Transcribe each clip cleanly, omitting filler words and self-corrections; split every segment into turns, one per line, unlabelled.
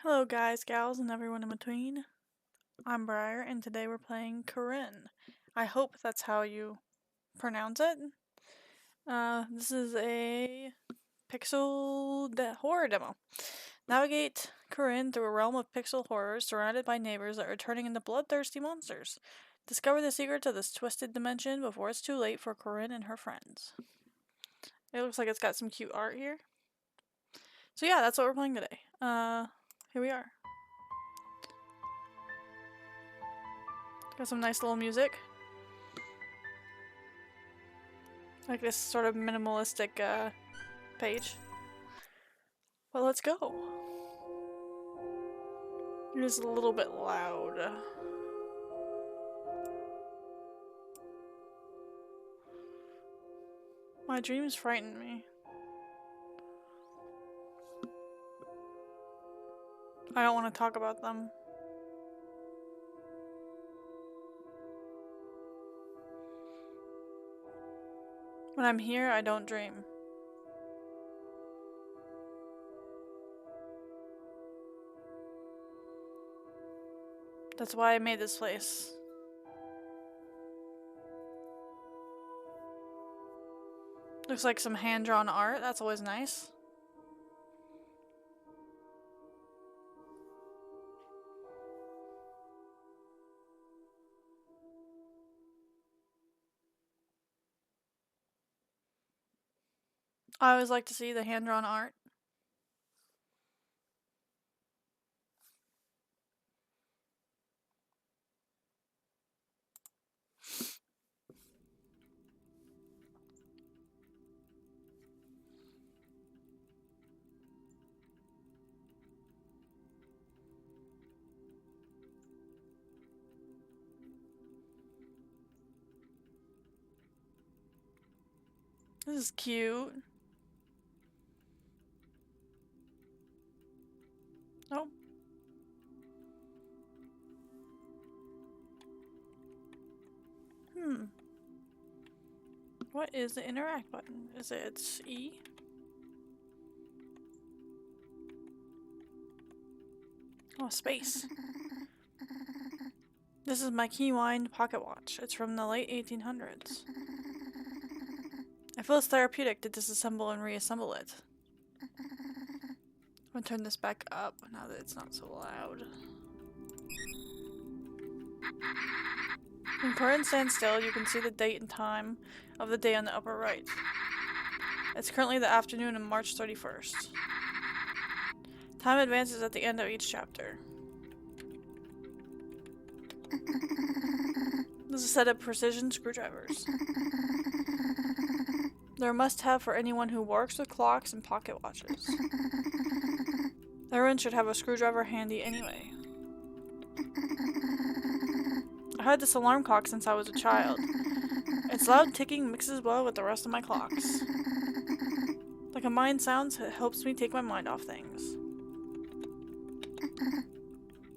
Hello guys, gals, and everyone in between. I'm Briar, and today we're playing Corinne. I hope that's how you pronounce it. This is a horror demo. Navigate Corinne through a realm of pixel horrors surrounded by neighbors that are turning into bloodthirsty monsters. Discover the secrets of this twisted dimension before it's too late for Corinne and her friends. It looks like it's got some cute art here. So yeah, that's what we're playing today. Here we are. Got some nice little music. Like this sort of minimalistic page. Well, let's go. It is a little bit loud. My dreams frighten me. I don't want to talk about them. When I'm here, I don't dream. That's why I made this place. Looks like some hand-drawn art. That's always nice. I always like to see the hand-drawn art. This is cute. Oh. What is the interact button? Is it E? Oh, space. This is my Keywind pocket watch. It's from the late 1800s. I feel it's therapeutic to disassemble and reassemble it. I'm gonna turn this back up now that it's not so loud. When Corinne stands still, you can see the date and time of the day on the upper right. It's currently the afternoon of March 31st. Time advances at the end of each chapter. This is a set of precision screwdrivers. They're a must-have for anyone who works with clocks and pocket watches. Everyone should have a screwdriver handy anyway. I had this alarm clock since I was a child. Its loud ticking mixes well with the rest of my clocks. Like a mind sounds, it helps me take my mind off things.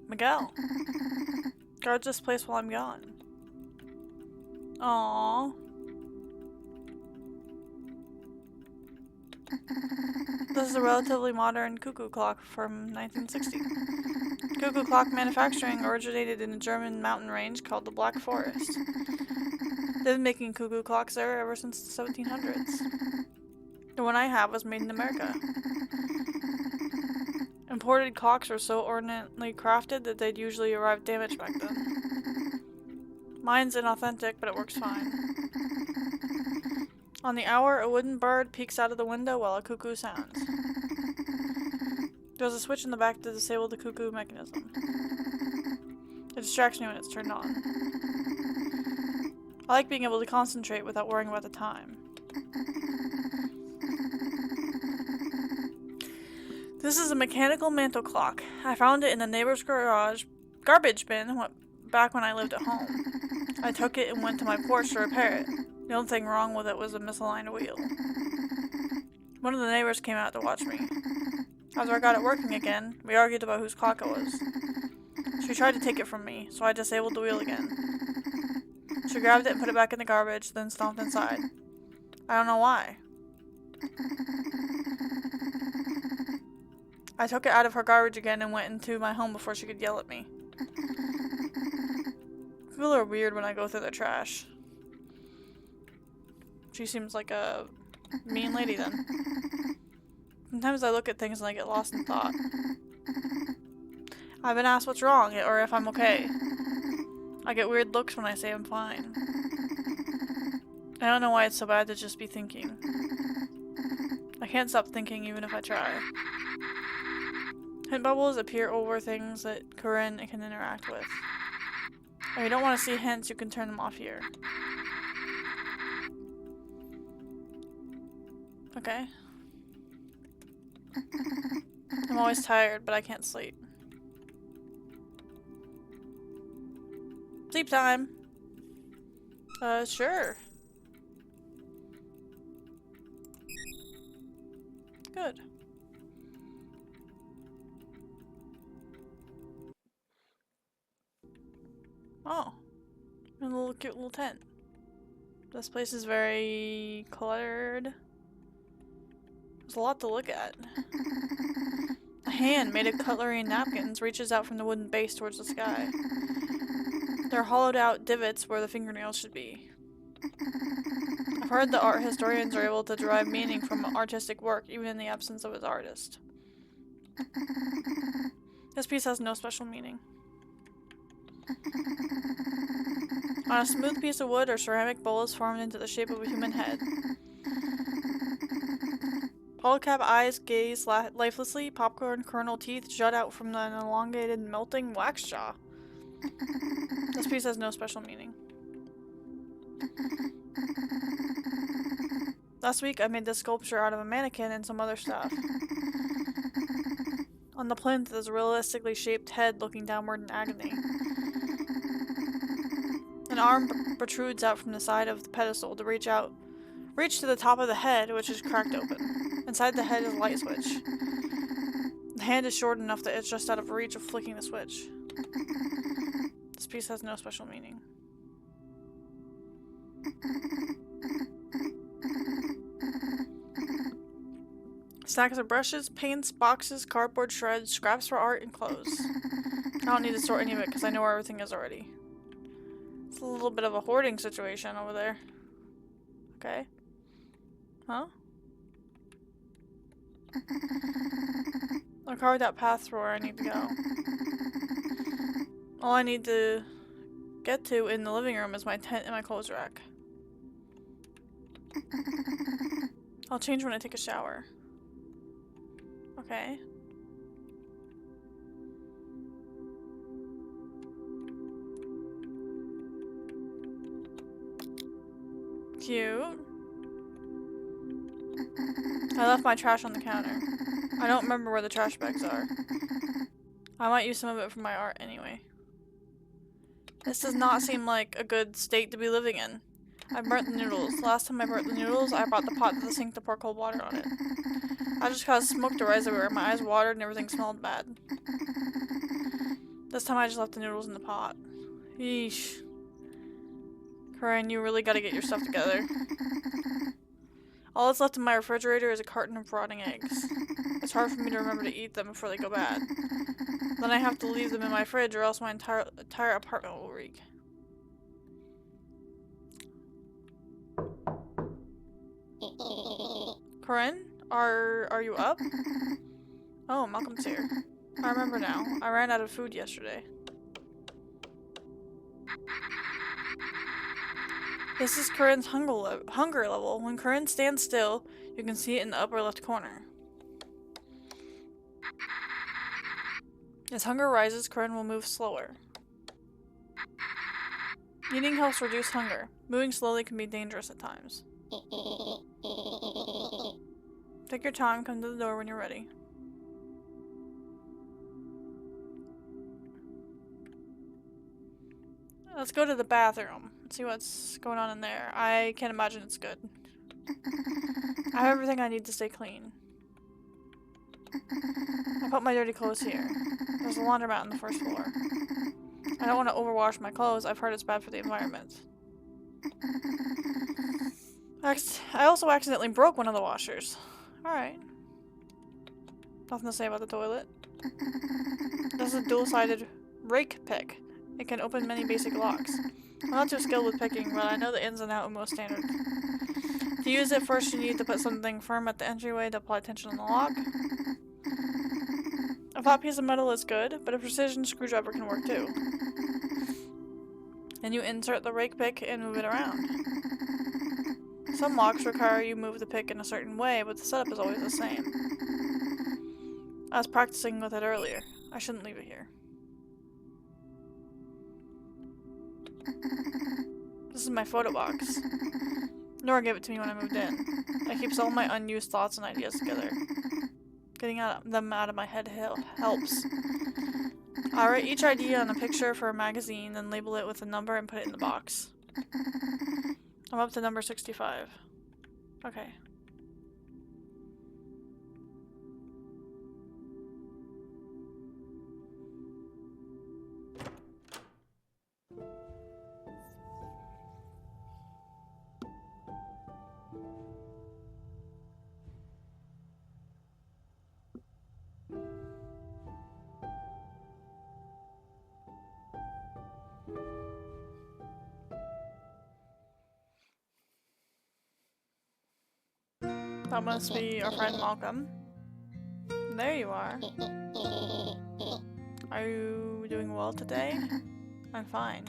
Miguel. Guard this place while I'm gone. Aww. This is a relatively modern cuckoo clock from 1960. Cuckoo clock manufacturing originated in a German mountain range called the Black Forest. They've been making cuckoo clocks there ever since the 1700s. The one I have was made in America. Imported clocks were so ornately crafted that they'd usually arrive damaged back then. Mine's inauthentic, but it works fine. On the hour, a wooden bird peeks out of the window while a cuckoo sounds. There's a switch in the back to disable the cuckoo mechanism. It distracts me when it's turned on. I like being able to concentrate without worrying about the time. This is a mechanical mantle clock. I found it in the neighbor's garbage bin back when I lived at home. I took it and went to my porch to repair it. The only thing wrong with it was a misaligned wheel. One of the neighbors came out to watch me. After I got it working again, we argued about whose clock it was. She tried to take it from me, so I disabled the wheel again. She grabbed it and put it back in the garbage, then stomped inside. I don't know why. I took it out of her garbage again and went into my home before she could yell at me. People are weird when I go through their trash. She seems like a mean lady then. Sometimes I look at things and I get lost in thought. I've been asked what's wrong or if I'm okay. I get weird looks when I say I'm fine. I don't know why it's so bad to just be thinking. I can't stop thinking even if I try. Hint bubbles appear over things that Corinne can interact with. If you don't want to see hints, you can turn them off here. Okay. I'm always tired, but I can't sleep. Sleep time! Sure. Good. Oh. A little cute little tent. This place is very cluttered. There's a lot to look at. A hand made of cutlery and napkins reaches out from the wooden base towards the sky. There are hollowed out divots where the fingernails should be. I've heard that art historians are able to derive meaning from artistic work even in the absence of its artist. This piece has no special meaning. On a smooth piece of wood, a ceramic bowl is formed into the shape of a human head. Polycap eyes gaze lifelessly, popcorn kernel teeth jut out from an elongated melting wax jaw. This piece has no special meaning. Last week I made this sculpture out of a mannequin and some other stuff. On the plinth is a realistically shaped head looking downward in agony. An arm protrudes out from the side of the pedestal to reach to the top of the head, which is cracked open. Inside the head is a light switch. The hand is short enough that it's just out of reach of flicking the switch. This piece has no special meaning. Stacks of brushes, paints, boxes, cardboard shreds, scraps for art, and clothes. I don't need to sort any of it because I know where everything is already. It's a little bit of a hoarding situation over there. Okay. Huh? I carved that path for where I need to go. All I need to get to in the living room is my tent and my clothes rack. I'll change when I take a shower. Okay. Cute. I left my trash on the counter. I don't remember where the trash bags are. I might use some of it for my art anyway. This does not seem like a good state to be living in. I burnt the noodles. Last time I burnt the noodles, I brought the pot to the sink to pour cold water on it. I just caused smoke to rise everywhere. My eyes watered and everything smelled bad. This time I just left the noodles in the pot. Yeesh. Corinne, you really gotta get your stuff together. All that's left in my refrigerator is a carton of rotting eggs. It's hard for me to remember to eat them before they go bad. Then I have to leave them in my fridge or else my entire apartment will reek. Corinne? Are you up? Oh, Malcolm's here. I remember now. I ran out of food yesterday. This is Corinne's hunger level. When Corinne stands still, you can see it in the upper left corner. As hunger rises, Corinne will move slower. Eating helps reduce hunger. Moving slowly can be dangerous at times. Take your time, come to the door when you're ready. Let's go to the bathroom. See what's going on in there. I can't imagine it's good. I have everything I need to stay clean. I put my dirty clothes here. There's a laundromat on the first floor. I don't want to overwash my clothes. I've heard it's bad for the environment. I also accidentally broke one of the washers. Alright. Nothing to say about the toilet. This is a dual-sided rake pick. It can open many basic locks. I'm not too skilled with picking, but I know the ins and outs of most standard. To use it, first you need to put something firm at the entryway to apply tension on the lock. A flat piece of metal is good, but a precision screwdriver can work too. Then you insert the rake pick and move it around. Some locks require you move the pick in a certain way, but the setup is always the same. I was practicing with it earlier. I shouldn't leave it here. This is my photo box. Nora gave it to me when I moved in. It keeps all my unused thoughts and ideas together. Getting them out of my head helps. I write each idea on a picture for a magazine, then label it with a number and put it in the box. I'm up to number 65. Okay. That must be our friend Malcolm. There you are. Are you doing well today? I'm fine.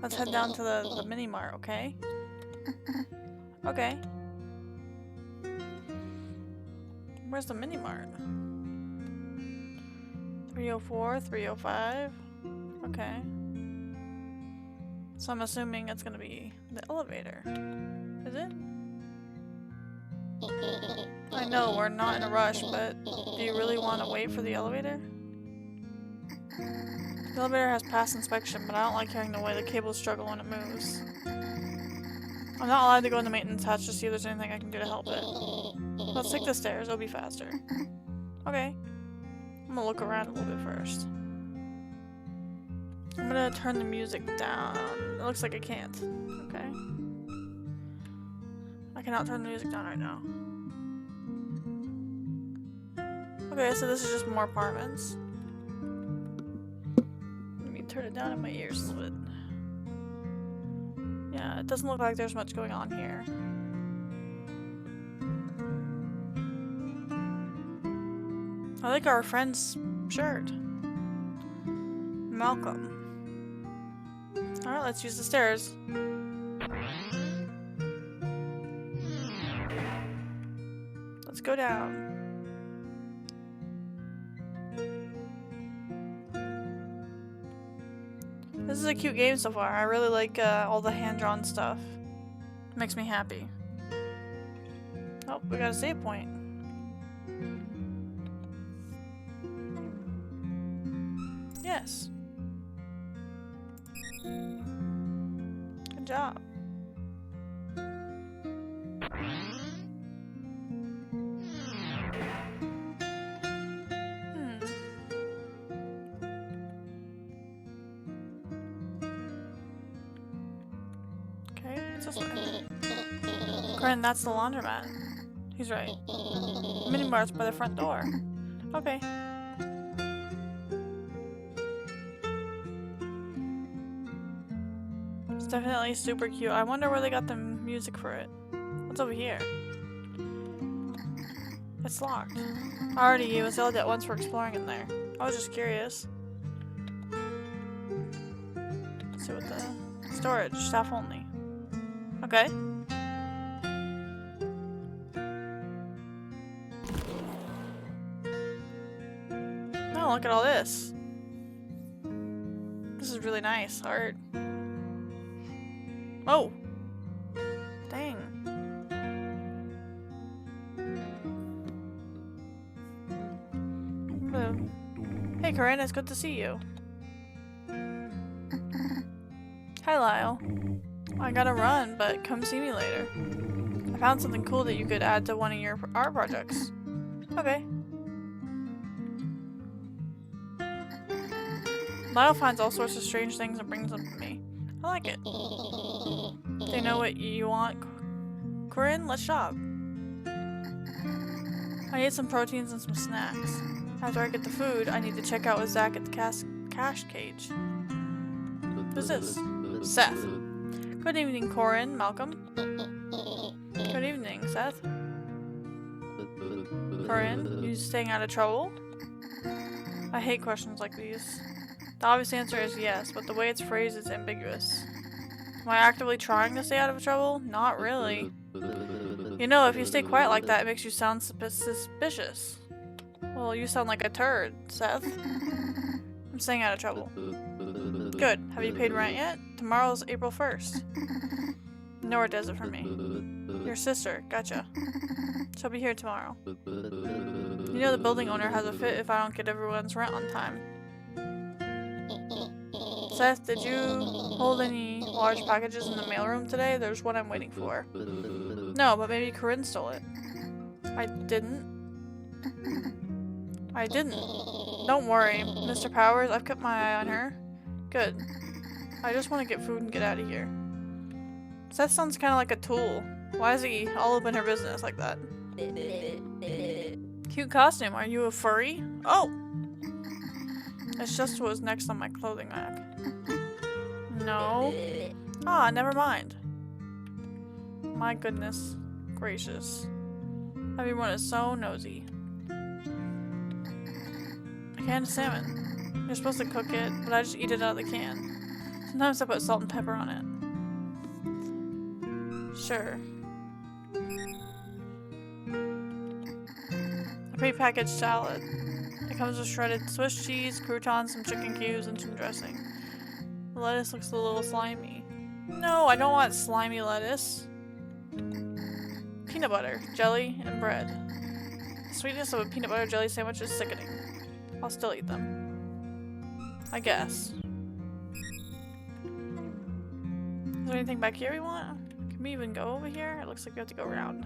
Let's head down to the mini-mart, okay? Okay. Where's the mini-mart? 304, 305. Okay. So I'm assuming it's gonna be the elevator. Is it? I know we're not in a rush, but do you really want to wait for the elevator? The elevator has passed inspection, but I don't like hearing the way the cables struggle when it moves. I'm not allowed to go in the maintenance hatch to see if there's anything I can do to help it. Let's take the stairs, it'll be faster. Okay. I'm gonna look around a little bit first. I'm gonna turn the music down. It looks like I can't. Okay. I cannot turn the music down right now. Okay, so this is just more apartments. Let me turn it down in my ears a little bit. Yeah, it doesn't look like there's much going on here. I like our friend's shirt. Malcolm. Alright, let's use the stairs. Let's go down. This is a cute game so far. I really like all the hand-drawn stuff. It makes me happy. Oh, we got a save point. Yes. Good job. Corinne, that's the laundromat. He's right. Mini-mart's by the front door. Okay. It's definitely super cute. I wonder where they got the music for it. What's over here? It's locked. Already, you was yelled at once for exploring in there. I was just curious. Let's see what the... Storage. Staff only. Okay. Oh, look at all this. This is really nice art. Oh! Dang. Hello. Hey Corinne, it's good to see you. Hi Lyle. I gotta run, but come see me later. I found something cool that you could add to one of your art projects. Okay. Lyle finds all sorts of strange things and brings them to me. I like it. Do you know what you want, Corinne? Let's shop. I need some proteins and some snacks. After I get the food, I need to check out with Zach at the cash cage. Who's this? Seth. Good evening, Corinne. Malcolm. Good evening, Seth. Corinne, you staying out of trouble? I hate questions like these. The obvious answer is yes, but the way it's phrased is ambiguous. Am I actively trying to stay out of trouble? Not really. You know, if you stay quiet like that, it makes you sound suspicious. Well, you sound like a turd, Seth. I'm staying out of trouble. Good. Have you paid rent yet? Tomorrow's April 1st. Nora does it for me. Your sister. Gotcha. She'll be here tomorrow. You know the building owner has a fit if I don't get everyone's rent on time. Seth, did you hold any large packages in the mailroom today? There's one I'm waiting for. No, but maybe Corinne stole it. I didn't. Don't worry, Mr. Powers, I've kept my eye on her. Good. I just want to get food and get out of here. Seth sounds kind of like a tool. Why is he all up in her business like that? Cute costume. Are you a furry? Oh! It's just what was next on my clothing rack. No. Ah, never mind. My goodness gracious. Everyone is so nosy. A can of salmon. You're supposed to cook it, but I just eat it out of the can. Sometimes I put salt and pepper on it. Sure. A pre-packaged salad. It comes with shredded Swiss cheese, croutons, some chicken cubes, and some dressing. The lettuce looks a little slimy. No, I don't want slimy lettuce. Peanut butter, jelly, and bread. The sweetness of a peanut butter jelly sandwich is sickening. I'll still eat them. I guess. Is there anything back here we want? Can we even go over here? It looks like we have to go around.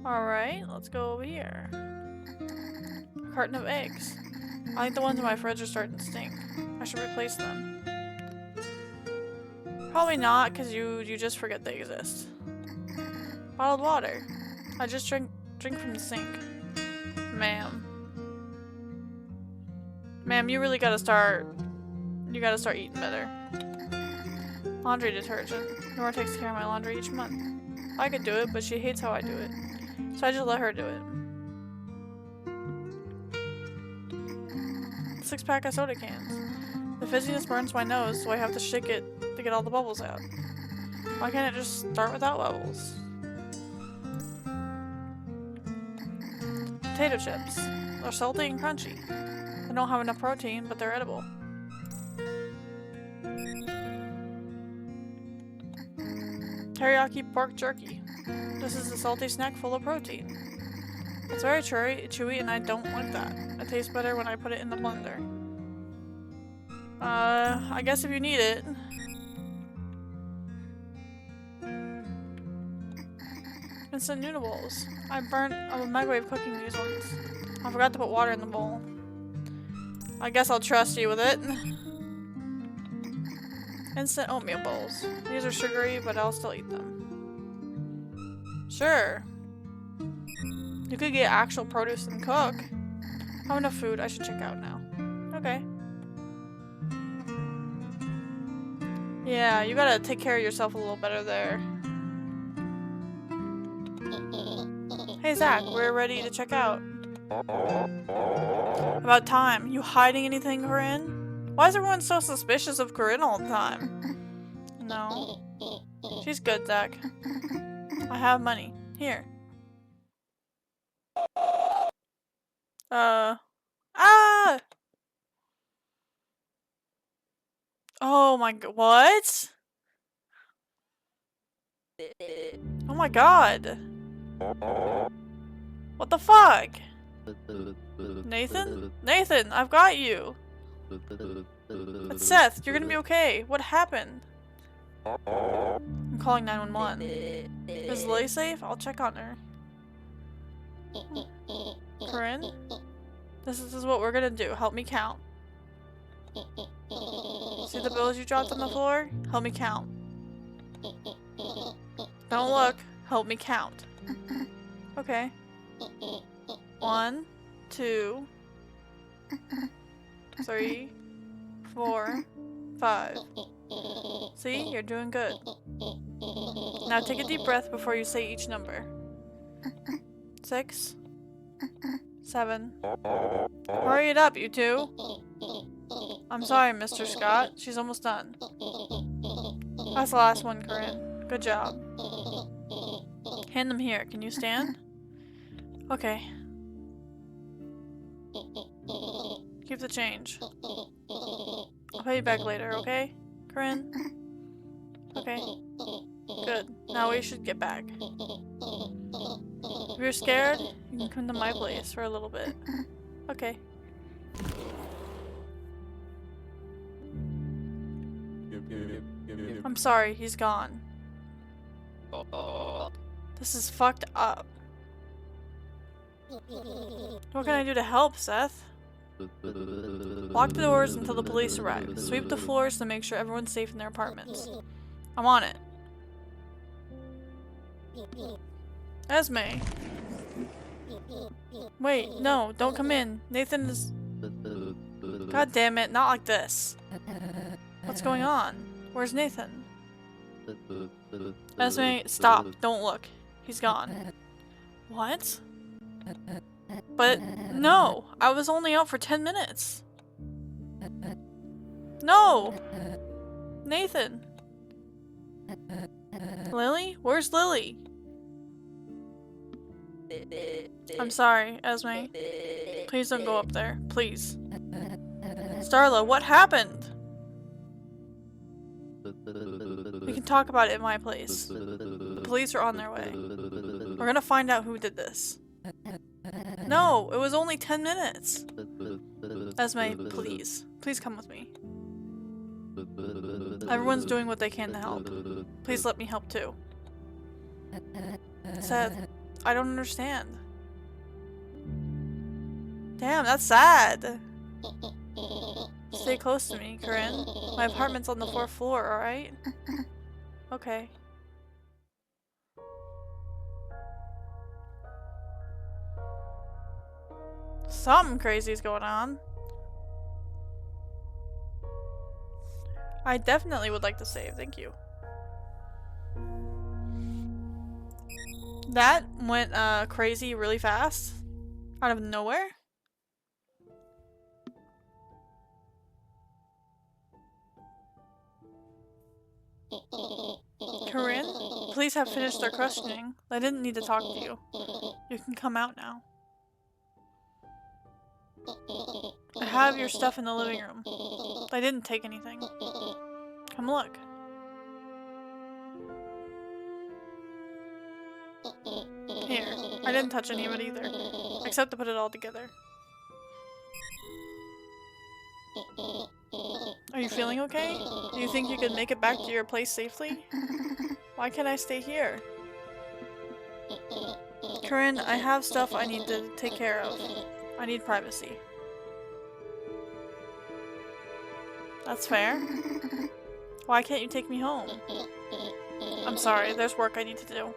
Alright, let's go over here. A carton of eggs. I think the ones in my fridge are starting to stink. I should replace them. Probably not, because you just forget they exist. Bottled water. I just drink from the sink. Ma'am. Ma'am, you really gotta start eating better. Laundry detergent. Nora takes care of my laundry each month. I could do it, but she hates how I do it. So I just let her do it. 6-pack of soda cans. The fizziness burns my nose, so I have to shake it to get all the bubbles out. Why can't it just start without bubbles? Potato chips. They're salty and crunchy. They don't have enough protein, but they're edible. Teriyaki pork jerky. This is a salty snack full of protein. It's very chewy and I don't like that. It tastes better when I put it in the blender. I guess if you need it. Instant noodle bowls. I burnt a microwave cooking these ones. I forgot to put water in the bowl. I guess I'll trust you with it. Instant oatmeal bowls. These are sugary, but I'll still eat them. Sure. You could get actual produce and cook. I have enough food. I should check out now. Okay. Yeah, you gotta take care of yourself a little better there. Hey Zach, we're ready to check out. About time. You hiding anything, Corinne? Why is everyone so suspicious of Corinne all the time? No. She's good, Zach. I have money. Here. Ah! Oh my god, what? Oh my god. What the fuck? Nathan? Nathan, I've got you. It's Seth, you're gonna be okay. What happened? I'm calling 911. Is Lily safe? I'll check on her. Corinne? This is what we're gonna do. Help me count. See the bills you dropped on the floor? Help me count. Don't look. Help me count. Okay. 1, 2, 3, 4, 5. See? You're doing good. Now take a deep breath before you say each number. 6, 7. Hurry it up, you two. I'm sorry, Mr. Scott. She's almost done. That's the last one, Corinne. Good job. Hand them here. Can you stand? Okay. Keep the change. I'll pay you back later, okay? Corinne? Okay. Good. Now we should get back. If you're scared, you can come to my place for a little bit. Okay. I'm sorry, he's gone. This is fucked up. What can I do to help, Seth? Lock the doors until the police arrive. Sweep the floors to make sure everyone's safe in their apartments. I'm on it. Esme. Wait, no, don't come in. Nathan is... God damn it, not like this. What's going on? Where's Nathan? Esme, stop. Don't look. He's gone. What? But, no! I was only out for 10 minutes. No! Nathan! Lily? Where's Lily? I'm sorry, Esme. Please don't go up there. Please. Starla, what happened? We can talk about it at my place. The police are on their way. We're gonna find out who did this. No, it was only 10 minutes. Esme, please. Please come with me. Everyone's doing what they can to help. Please let me help too. Seth, I don't understand. Damn, that's sad. Stay close to me, Corinne. My apartment's on the 4th floor, alright? Okay. Something crazy's going on. I definitely would like to save, thank you. That went crazy really fast. Out of nowhere. Corinne, police have finished their questioning. I didn't need to talk to you. You can come out now. I have your stuff in the living room. I didn't take anything. Come look. Here. I didn't touch any of it either. Except to put it all together. Are you feeling okay? Do you think you could make it back to your place safely? Why can't I stay here? Corinne, I have stuff I need to take care of. I need privacy. That's fair. Why can't you take me home? I'm sorry, there's work I need to do.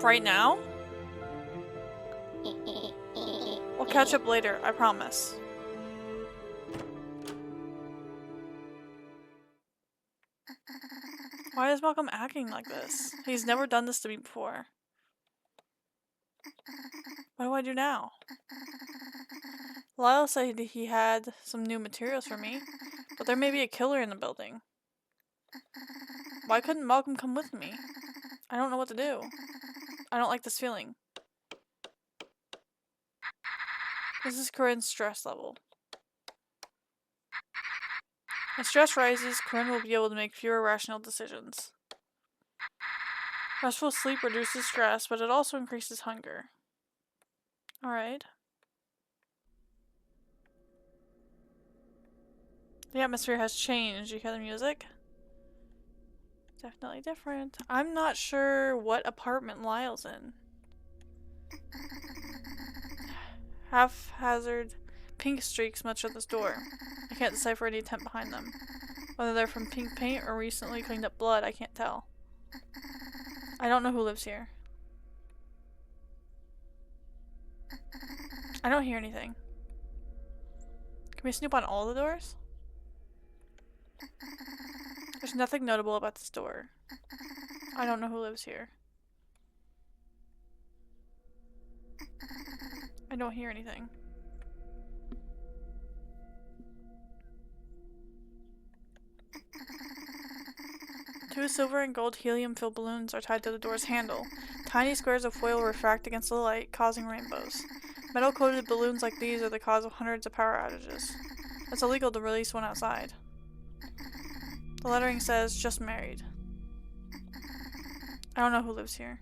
Right now? We'll catch up later, I promise. Why is Malcolm acting like this? He's never done this to me before. What do I do now? Lyle said he had some new materials for me, but there may be a killer in the building. Why couldn't Malcolm come with me? I don't know what to do. I don't like this feeling. This is Corinne's stress level. As stress rises, Corinne will be able to make fewer rational decisions. Restful sleep reduces stress, but it also increases hunger. Alright. The atmosphere has changed. You hear the music? Definitely different. I'm not sure what apartment Lyle's in. Haphazard pink streaks much of this door. I can't decipher any intent behind them. Whether they're from pink paint or recently cleaned up blood, I can't tell. I don't know who lives here. I don't hear anything. Can we snoop on all the doors? There's nothing notable about this door. I don't know who lives here. I don't hear anything. Two silver and gold helium-filled balloons are tied to the door's handle. Tiny squares of foil refract against the light, causing rainbows. Metal-coated balloons like these are the cause of hundreds of power outages. It's illegal to release one outside. The lettering says, "Just married." I don't know who lives here.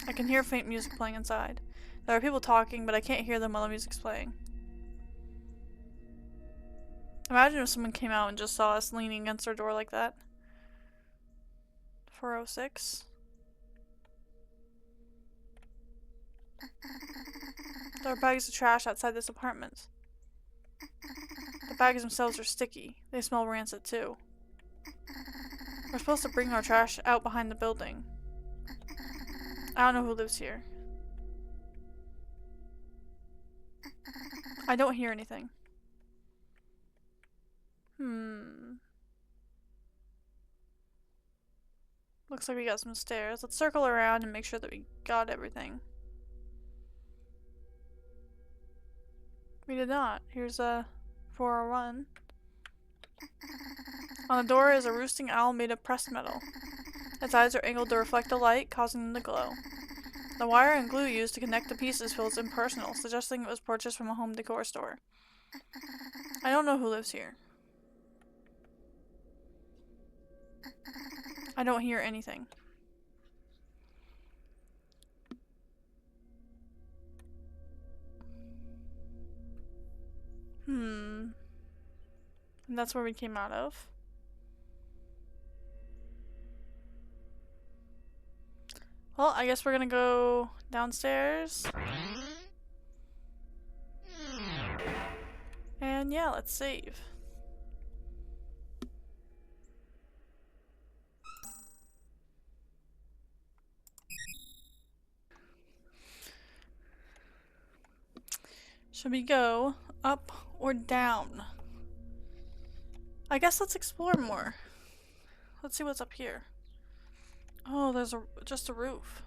I can hear faint music playing inside. There are people talking, but I can't hear them while the music's playing. Imagine if someone came out and just saw us leaning against our door like that. 406. There are bags of trash outside this apartment. The bags themselves are sticky. They smell rancid too. We're supposed to bring our trash out behind the building. I don't know who lives here. I don't hear anything. Looks like we got some stairs. Let's circle around and make sure that we got everything. We did not. Here's a 401. On the door is a roosting owl made of pressed metal. Its eyes are angled to reflect the light, causing them to glow. The wire and glue used to connect the pieces feels impersonal, suggesting it was purchased from a home decor store. I don't know who lives here. I don't hear anything. And that's where we came out of. Well, I guess we're gonna go downstairs. And yeah, let's save. Should we go up or down? I guess let's explore more. Let's see what's up here. Oh, there's just a roof.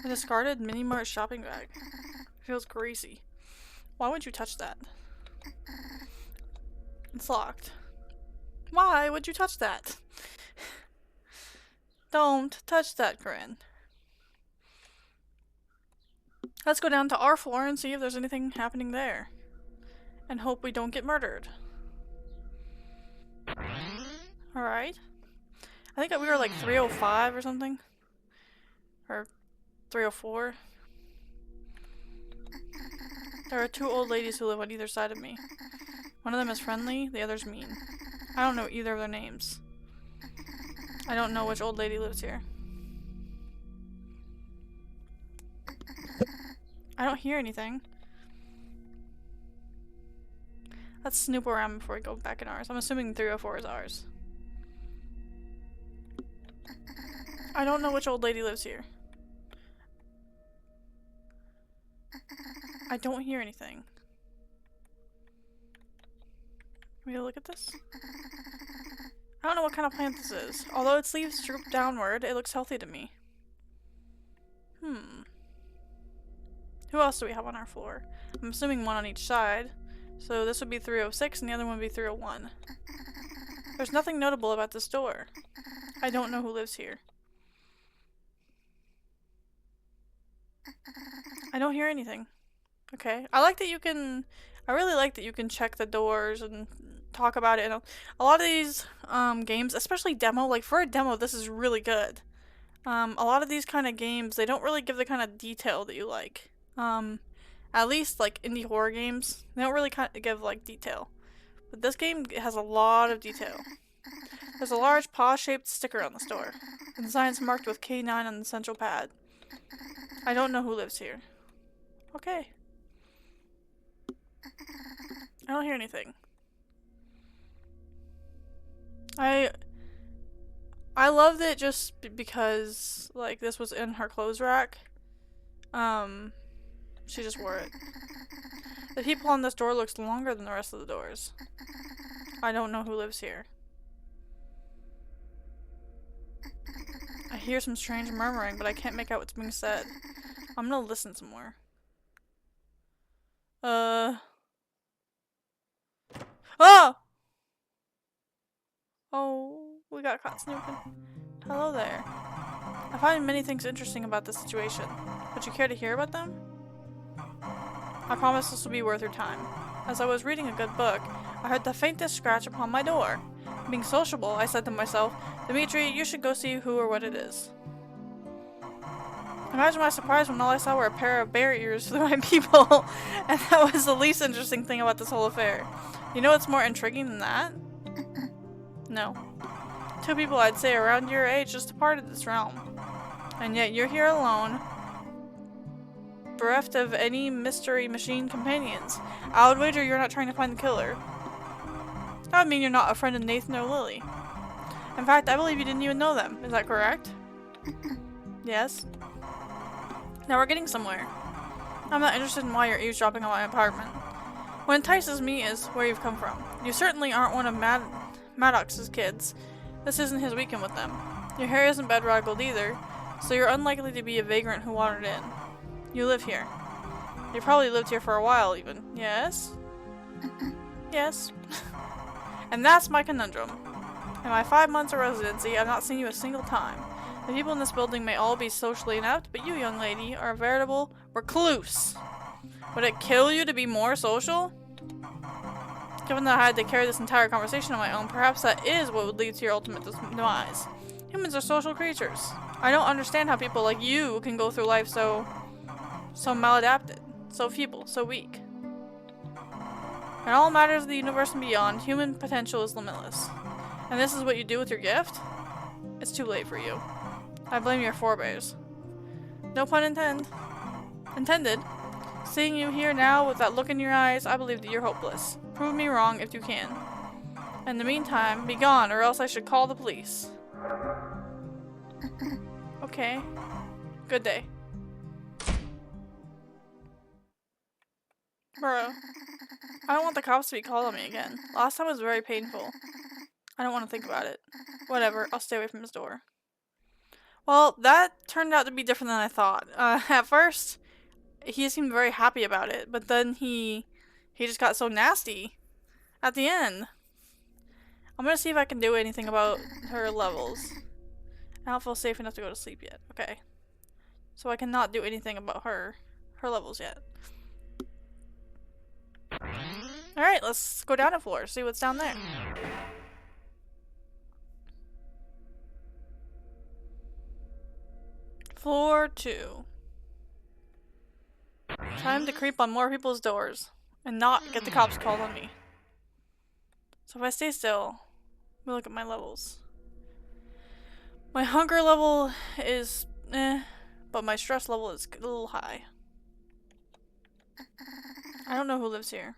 A discarded mini mart shopping bag. Feels greasy. Why would you touch that? It's locked. Why would you touch that? Don't touch that, Corinne. Let's go down to our floor and see if there's anything happening there. And hope we don't get murdered. Alright. I think we were like 305 or something. Or 304. There are two old ladies who live on either side of me. One of them is friendly, the other's mean. I don't know either of their names. I don't know which old lady lives here. I don't hear anything. Let's snoop around before we go back in ours. I'm assuming 304 is ours. I don't know which old lady lives here. I don't hear anything. Can we go look at this? I don't know what kind of plant this is. Although its leaves droop downward, it looks healthy to me. Who else do we have on our floor? I'm assuming one on each side. So this would be 306 and the other one would be 301. There's nothing notable about this door. I don't know who lives here. I don't hear anything. Okay. I really like that you can check the doors and talk about it. And a lot of these games, especially demo, like for a demo, this is really good. A lot of these kind of games, they don't really give the kind of detail that you like. At least like indie horror games, they don't really give like detail. But this game has a lot of detail. There's a large paw-shaped sticker on the store. The design's marked with K9 on the central pad. I don't know who lives here. Okay. I don't hear anything. I loved it just because, like, this was in her clothes rack. She just wore it. The people on this door looks longer than the rest of the doors. I don't know who lives here. I hear some strange murmuring, but I can't make out what's being said. I'm gonna listen some more. Oh! Oh, we got caught snooping. Hello there. I find many things interesting about this situation. Would you care to hear about them? I promise this will be worth your time. As I was reading a good book, I heard the faintest scratch upon my door. Being sociable, I said to myself, Dimitri, you should go see who or what it is. Imagine my surprise when all I saw were a pair of bear ears through my peephole, and that was the least interesting thing about this whole affair. You know what's more intriguing than that? No. Two people I'd say around your age just departed this realm. And yet you're here alone, bereft of any mystery machine companions. I would wager you're not trying to find the killer. That would mean you're not a friend of Nathan or Lily. In fact, I believe you didn't even know them. Is that correct? Yes. Now we're getting somewhere. I'm not interested in why you're eavesdropping on my apartment. What entices me is where you've come from. You certainly aren't one of Maddox's kids. This isn't his weekend with them. Your hair isn't bedraggled either, so you're unlikely to be a vagrant who wandered in. You live here. You probably lived here for a while even. Yes? Yes. And that's my conundrum. In my 5 months of residency, I've not seen you a single time. The people in this building may all be socially inept, but you, young lady, are a veritable recluse. Would it kill you to be more social? Given that I had to carry this entire conversation on my own, perhaps that is what would lead to your ultimate demise. Humans are social creatures. I don't understand how people like you can go through life so maladapted, so feeble, so weak. In all matters of the universe and beyond, human potential is limitless. And this is what you do with your gift? It's too late for you. I blame your forebears. No pun intended. Seeing you here now with that look in your eyes, I believe that you're hopeless. Prove me wrong if you can. In the meantime, be gone, or else I should call the police. Okay. Good day. Bro, I don't want the cops to be called on me again. Last time was very painful. I don't want to think about it. Whatever, I'll stay away from his door. Well, that turned out to be different than I thought. At first, he seemed very happy about it, but then he just got so nasty at the end. I'm gonna see if I can do anything about her levels. I don't feel safe enough to go to sleep yet. Okay. So I cannot do anything about her levels yet. Alright, let's go down a floor, see what's down there. Floor 2. Time to creep on more people's doors and not get the cops called on me. So if I stay still, let me look at my levels. My hunger level is but my stress level is a little high. I don't know who lives here.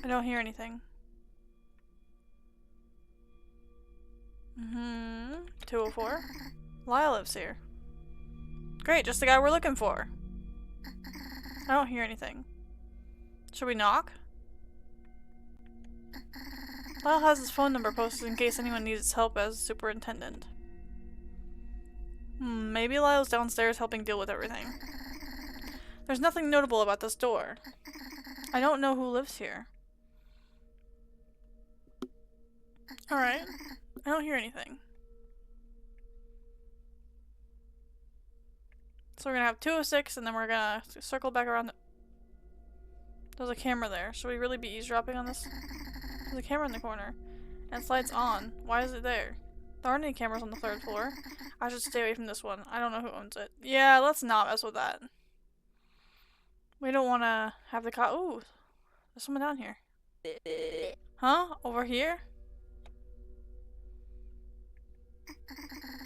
I don't hear anything. 204. Lyle lives here. Great, just the guy we're looking for. I don't hear anything. Should we knock? Lyle has his phone number posted in case anyone needs his help as superintendent. Maybe Lyle's downstairs helping deal with everything. There's nothing notable about this door. I don't know who lives here. Alright. I don't hear anything. So we're gonna have 206 and then we're gonna circle back around. There's a camera there. Should we really be eavesdropping on this? There's a camera in the corner. And it's lights on. Why is it there? There aren't any cameras on the 3rd floor. I should stay away from this one. I don't know who owns it. Yeah, let's not mess with that. We don't want to have the ooh, there's someone down here. Huh? Over here?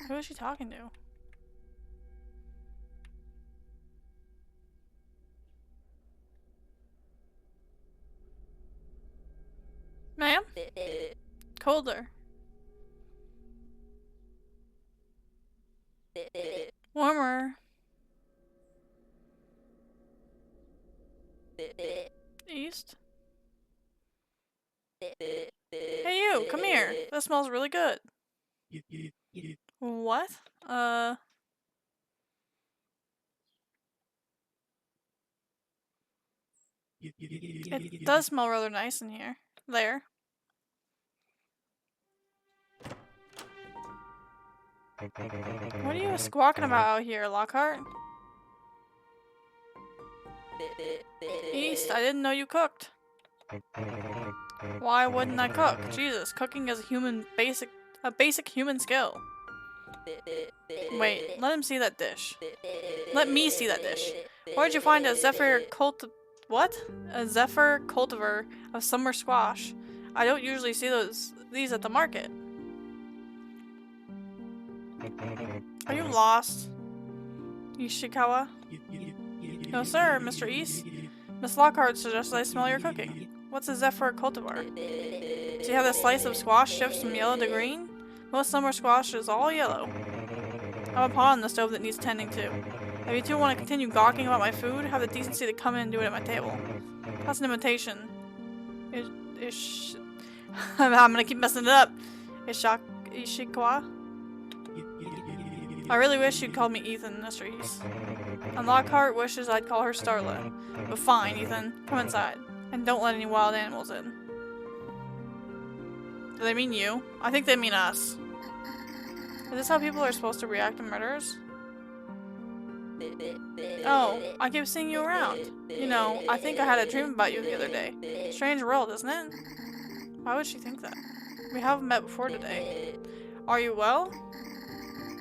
Who is she talking to? Ma'am? colder. Warmer. East. Hey you, come here. That smells really good. What? It does smell rather nice in here. There. What are you squawking about out here, Lockhart? East, I didn't know you cooked. Why wouldn't I cook? Jesus, cooking is a basic human skill. Wait, let him see that dish. Let me see that dish. Where'd you find a Zephyr A Zephyr cultivar of summer squash. I don't usually see these at the market. Are you lost, Ishikawa? No sir, Mr. East. Miss Lockhart suggests I smell your cooking. What's a Zephyr cultivar? Do you have the slice of squash shifts from yellow to green? Most summer squash is all yellow. I have a pot on the stove that needs tending to. If you two want to continue gawking about my food, have the decency to come in and do it at my table. That's an invitation. I'm gonna keep messing it up. Ishikawa? I really wish you'd call me Ethan, Mr. East. And Lockhart wishes I'd call her Starla. But fine, Ethan. Come inside. And don't let any wild animals in. Do they mean you? I think they mean us. Is this how people are supposed to react to murders? Oh, I keep seeing you around. You know, I think I had a dream about you the other day. Strange world, isn't it? Why would she think that? We haven't met before today. Are you well?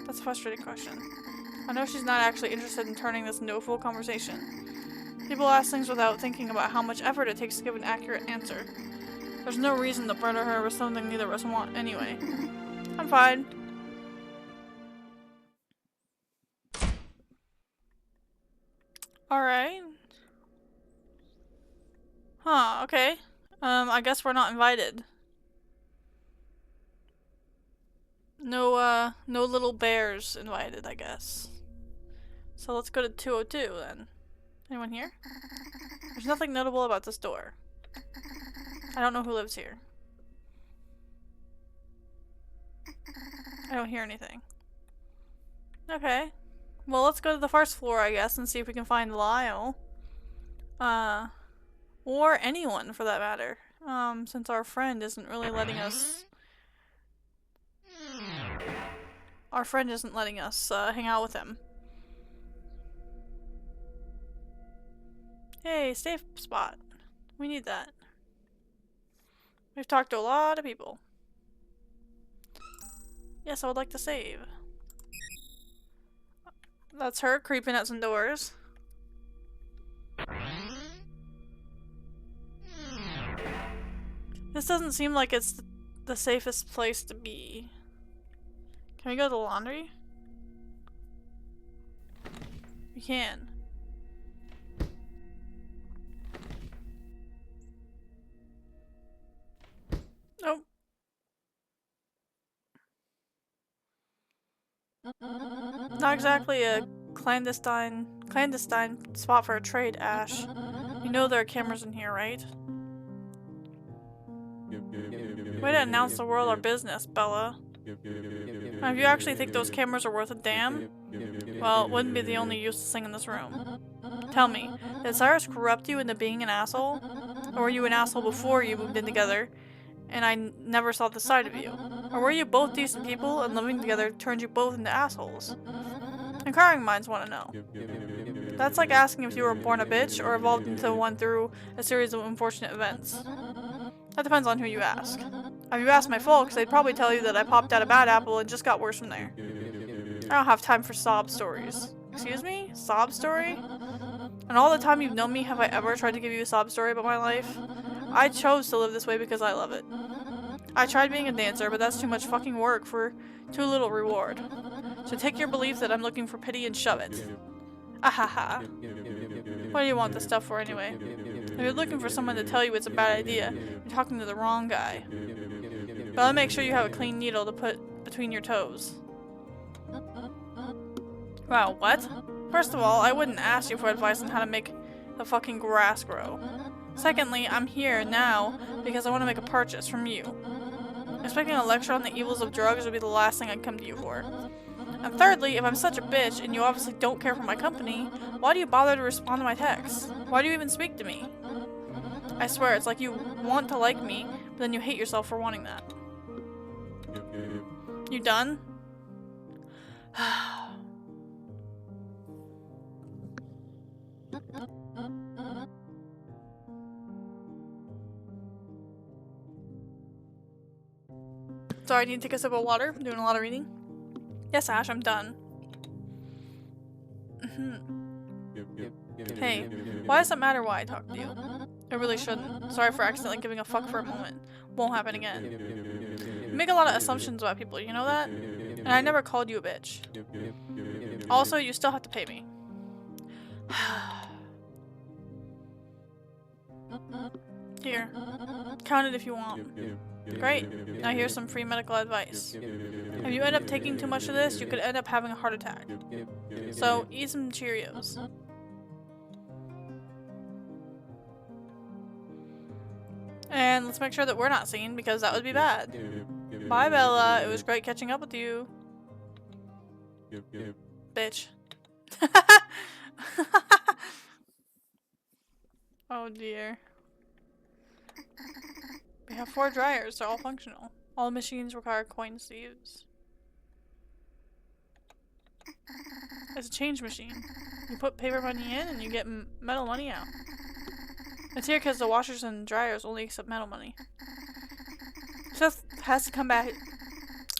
That's a frustrating question. I know she's not actually interested in turning this into a full conversation. People ask things without thinking about how much effort it takes to give an accurate answer. There's no reason to murder her with something neither of us want anyway. I'm fine. Alright. Huh, okay. I guess we're not invited. No little bears invited, I guess. So let's go to 202 then. Anyone here? There's nothing notable about this door. I don't know who lives here. I don't hear anything. Okay. Well, let's go to the first floor, I guess, and see if we can find Lyle. Or anyone, for that matter. Since our friend isn't really letting us... Our friend isn't letting us, hang out with him. Hey, safe spot. We need that. We've talked to a lot of people. Yes, I would like to save. That's her creeping at some doors. This doesn't seem like it's the safest place to be. Can we go to the laundry? We can. Nope. Not exactly a clandestine spot for a trade, Ash. You know there are cameras in here, right? Way to announce the world our business, Bella. Now, if you actually think those cameras are worth a damn, well, it wouldn't be the only useless thing in this room. Tell me, did Cyrus corrupt you into being an asshole? Or were you an asshole before you moved in together, and I never saw the side of you? Or were you both decent people, and living together turned you both into assholes? Inquiring minds want to know. That's like asking if you were born a bitch, or evolved into one through a series of unfortunate events. That depends on who you ask. If you ask my folks, they'd probably tell you that I popped out a bad apple and just got worse from there. I don't have time for sob stories. Excuse me? Sob story? And all the time you've known me, have I ever tried to give you a sob story about my life? I chose to live this way because I love it. I tried being a dancer, but that's too much fucking work for too little reward. So take your belief that I'm looking for pity and shove it. Ahaha. What do you want this stuff for anyway? If you're looking for someone to tell you it's a bad idea, you're talking to the wrong guy. But I'll make sure you have a clean needle to put between your toes. Wow, what? First of all, I wouldn't ask you for advice on how to make the fucking grass grow. Secondly, I'm here now because I want to make a purchase from you. Expecting a lecture on the evils of drugs would be the last thing I'd come to you for. And thirdly, if I'm such a bitch and you obviously don't care for my company, why do you bother to respond to my texts? Why do you even speak to me? I swear, it's like you want to like me, but then you hate yourself for wanting that. You done? Sorry, I need to take a sip of water. I'm doing a lot of reading. Yes, Ash, I'm done. Hey, why does it matter why I talk to you? It really shouldn't. Sorry for accidentally giving a fuck for a moment. Won't happen again. You make a lot of assumptions about people, you know that? And I never called you a bitch. Also, you still have to pay me. Here. Count it if you want. Great. Now here's some free medical advice. If you end up taking too much of this, you could end up having a heart attack. So, eat some Cheerios. And let's make sure that we're not seen, because that would be bad. Bye, Bella. It was great catching up with you. Bitch. Oh dear. We have 4 dryers. They're all functional. All machines require coins to use. It's a change machine. You put paper money in and you get metal money out. It's here because the washers and dryers only accept metal money. Seth has to come by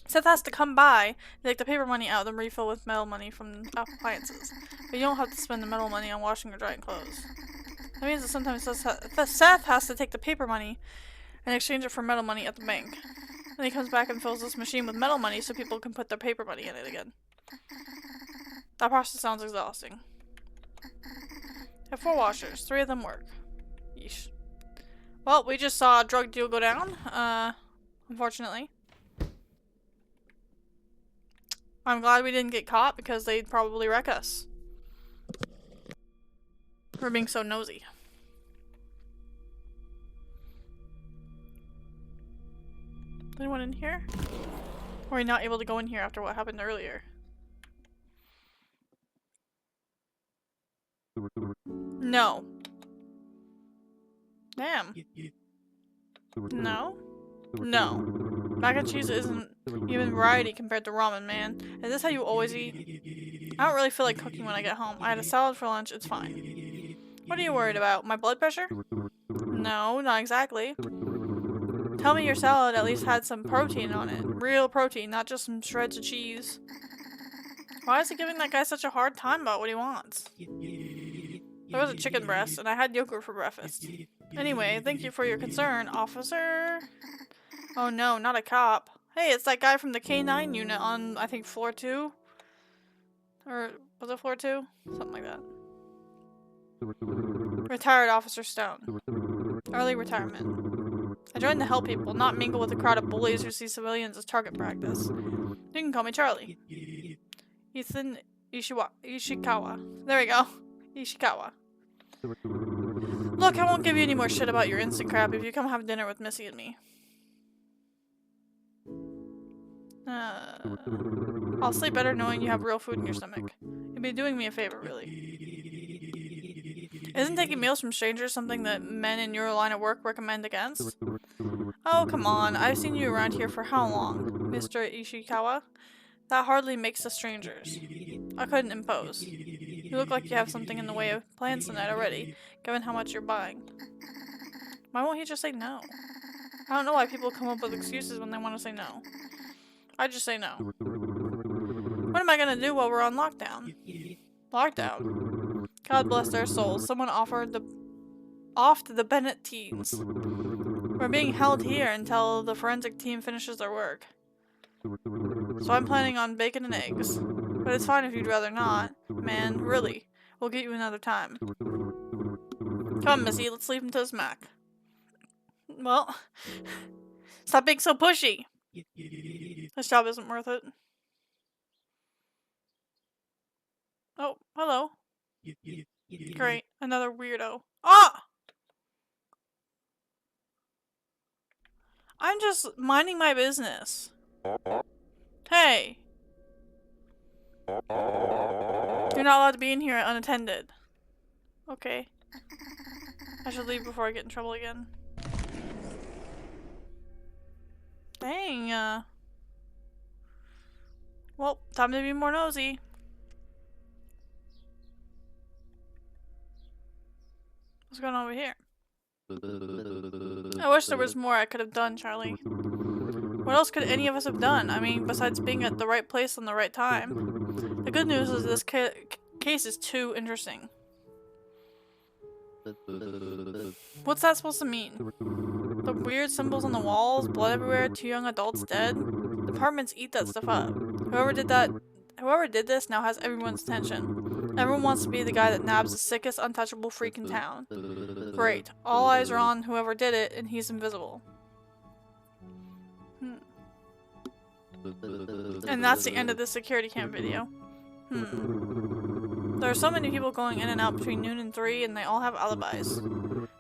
to take the paper money out, then refill with metal money from appliances. But you don't have to spend the metal money on washing or drying clothes. That means that sometimes Seth has to take the paper money and exchange it for metal money at the bank. Then he comes back and fills this machine with metal money so people can put their paper money in it again. That process sounds exhausting. I have 4 washers. 3 of them work. Yeesh. Well, we just saw a drug deal go down, unfortunately. I'm glad we didn't get caught because they'd probably wreck us. For being so nosy. Anyone in here? Or are you not able to go in here after what happened earlier? No. Damn. No? No. Mac and cheese isn't even variety compared to ramen, man. Is this how you always eat? I don't really feel like cooking when I get home. I had a salad for lunch, it's fine. What are you worried about? My blood pressure? No, not exactly. Tell me your salad at least had some protein on it. Real protein, not just some shreds of cheese. Why is he giving that guy such a hard time about what he wants? There was a chicken breast, and I had yogurt for breakfast. Anyway, thank you for your concern, officer. Oh no, not a cop. Hey, it's that guy from the K9 unit on, I think, floor 2? Or, was it floor 2? Something like that. Retired Officer Stone. Early retirement. I joined to help people, not mingle with a crowd of bullies who see civilians as target practice. You can call me Charlie. Ethan Ishikawa. There we go. Ishikawa. Look, I won't give you any more shit about your instant crap if you come have dinner with Missy and me. I'll sleep better knowing you have real food in your stomach. You'd be doing me a favor, really. Isn't taking meals from strangers something that men in your line of work recommend against? Oh, come on. I've seen you around here for how long, Mr. Ishikawa? That hardly makes us strangers. I couldn't impose. You look like you have something in the way of plans tonight already, given how much you're buying. Why won't he just say no? I don't know why people come up with excuses when they want to say no. I just say no. What am I gonna do while we're on lockdown? Lockdown? God bless their souls. Someone offered off to the Bennett teens. We're being held here until the forensic team finishes their work. So I'm planning on bacon and eggs. But it's fine if you'd rather not. Man, really. We'll get you another time. Come on, Missy, let's leave him to his Mac. Well, Stop being so pushy. This job isn't worth it. Oh, hello. Great. Another weirdo. Ah! I'm just minding my business. Hey. You're not allowed to be in here unattended. Okay. I should leave before I get in trouble again. Dang, well, time to be more nosy. What's going on over here? I wish there was more I could have done, Charlie. What else could any of us have done? I mean, besides being at the right place on the right time. The good news is this case is too interesting. What's that supposed to mean? The weird symbols on the walls, blood everywhere, 2 young adults dead? Departments eat that stuff up. Whoever did this now has everyone's attention. Everyone wants to be the guy that nabs the sickest, untouchable freak in town. Great. All eyes are on whoever did it, and he's invisible. And that's the end of this security cam video. There are so many people going in and out between noon and 3, and they all have alibis.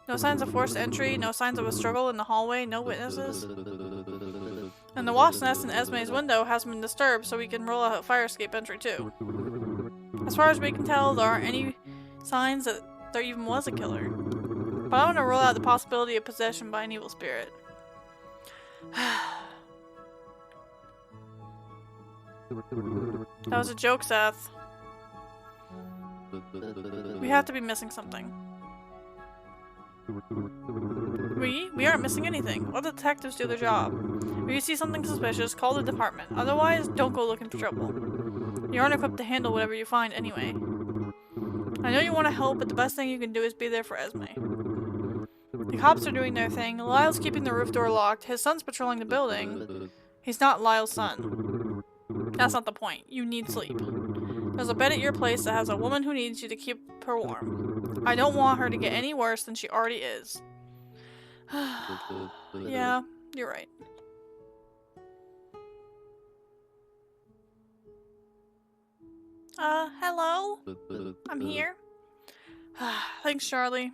No signs of forced entry, no signs of a struggle in the hallway, no witnesses. And the wasp's nest in Esme's window hasn't been disturbed, so we can rule out fire escape entry too. As far as we can tell, there aren't any signs that there even was a killer. But I'm gonna rule out the possibility of possession by an evil spirit. That was a joke, Seth. We have to be missing something. We aren't missing anything. Let the detectives do their job. If you see something suspicious, call the department. Otherwise, don't go looking for trouble. You aren't equipped to handle whatever you find anyway. I know you want to help, but the best thing you can do is be there for Esme. The cops are doing their thing. Lyle's keeping the roof door locked. His son's patrolling the building. He's not Lyle's son. That's not the point. You need sleep. There's a bed at your place that has a woman who needs you to keep her warm. I don't want her to get any worse than she already is. Yeah, you're right. Hello? I'm here. Thanks, Charlie.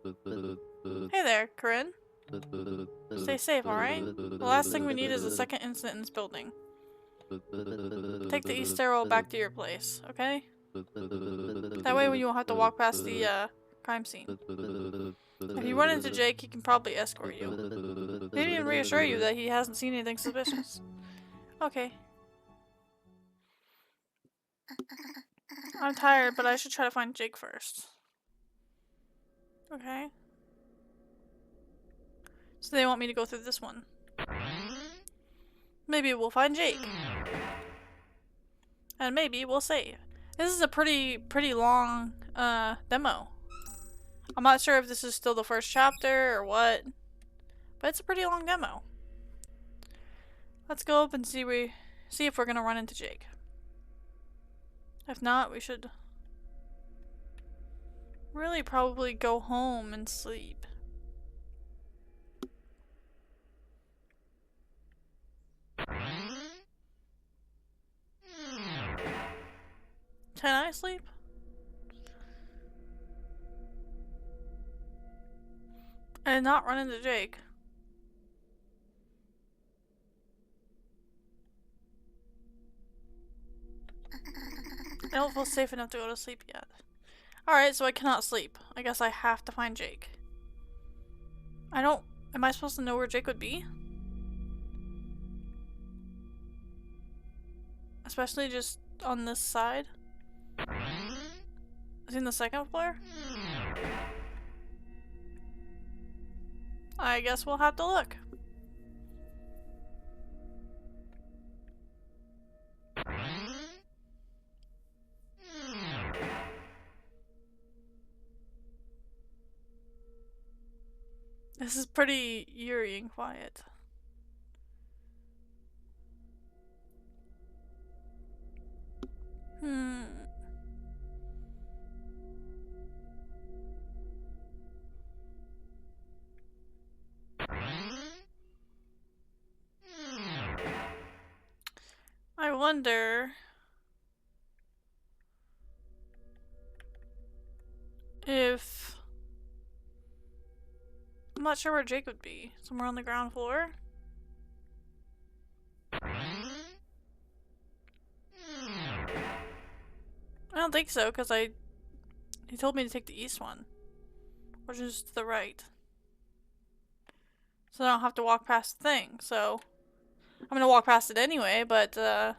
Hey there, Corinne. Stay safe, alright? The last thing we need is a second incident in this building. Take the east stairwell back to your place, okay? That way you won't have to walk past the, crime scene. If you run into Jake, he can probably escort you. Maybe even reassure you that he hasn't seen anything suspicious. Okay. I'm tired, but I should try to find Jake first. Okay. So they want me to go through this one. Maybe we'll find Jake. And maybe we'll save. This is a pretty long, demo. I'm not sure if this is still the first chapter or what. But it's a pretty long demo. Let's go up and see if we're gonna run into Jake. If not, we should really probably go home and sleep. Can I sleep? And not run into Jake. I don't feel safe enough to go to sleep yet. Alright, so I cannot sleep. I guess I have to find Jake. Am I supposed to know where Jake would be? Especially just on this side? Is he in the second floor? I guess we'll have to look. This is pretty eerie and quiet. wonder if... I'm not sure where Jake would be. Somewhere on the ground floor? I don't think so, because he told me to take the east one. Which is to the right. So I don't have to walk past the thing, so... I'm gonna walk past it anyway, but, I'm